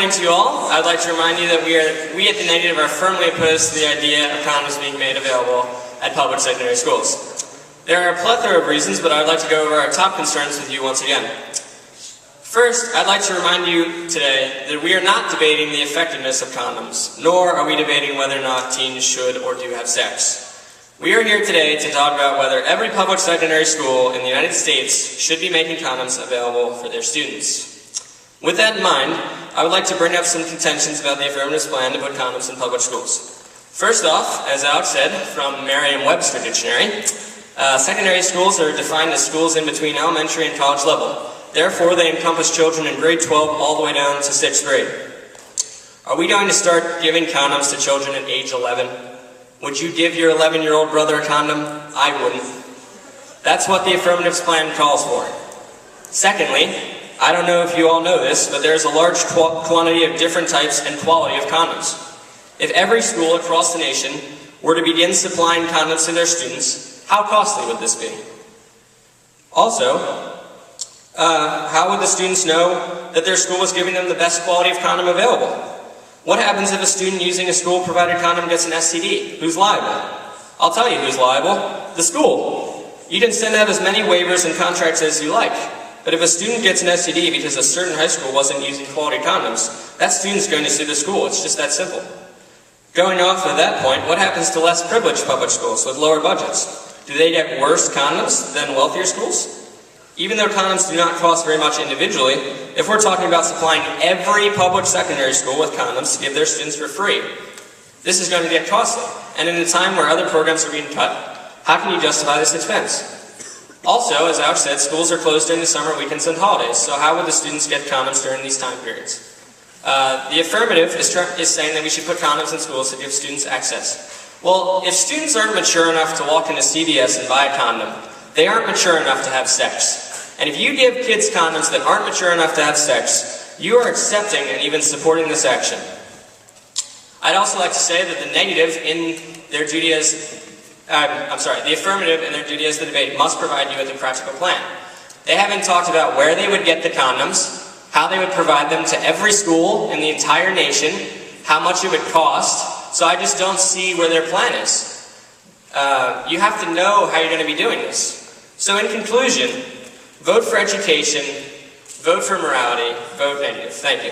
morning to you all. I'd like to remind you that we at the Negative are firmly opposed to the idea of condoms being made available at public secondary schools. There are a plethora of reasons, but I'd like to go over our top concerns with you once again. First, I'd like to remind you today that we are not debating the effectiveness of condoms, nor are we debating whether or not teens should or do have sex. We are here today to talk about whether every public secondary school in the United States should be making condoms available for their students. With that in mind, I would like to bring up some contentions about the affirmative plan to put condoms in public schools. First off, as Alex said, from Merriam-Webster Dictionary, secondary schools are defined as schools in between elementary and college level. Therefore, they encompass children in grade 12 all the way down to 6th grade. Are we going to start giving condoms to children at age 11? Would you give your 11-year-old brother a condom? I wouldn't. That's what the affirmative plan calls for. Secondly, I don't know if you all know this, but there's a large quantity of different types and quality of condoms. If every school across the nation were to begin supplying condoms to their students, how costly would this be? Also, how would the students know that their school is giving them the best quality of condom available? What happens if a student using a school-provided condom gets an STD? Who's liable? I'll tell you who's liable. The school. You can send out as many waivers and contracts as you like, but if a student gets an STD because a certain high school wasn't using quality condoms, that student's going to sue the school. It's just that simple. Going off of that point, what happens to less privileged public schools with lower budgets? Do they get worse condoms than wealthier schools? Even though condoms do not cost very much individually, if we're talking about supplying every public secondary school with condoms to give their students for free, this is going to get costly. And in a time where other programs are being cut, how can you justify this expense? Also, as Alex said, schools are closed during the summer, weekends, and holidays, so how would the students get condoms during these time periods? The affirmative is saying that we should put condoms in schools to give students access. Well, if students aren't mature enough to walk into CVS and buy a condom, they aren't mature enough to have sex. And if you give kids condoms that aren't mature enough to have sex, you are accepting and even supporting this action. I'd also like to say that the negative in their duty as, the affirmative in their duty as the debate must provide you with a practical plan. They haven't talked about where they would get the condoms, how they would provide them to every school in the entire nation, how much it would cost, so I just don't see where their plan is. You have to know how you're going to be doing this. So in conclusion, vote for education, vote for morality, vote negative. Thank you.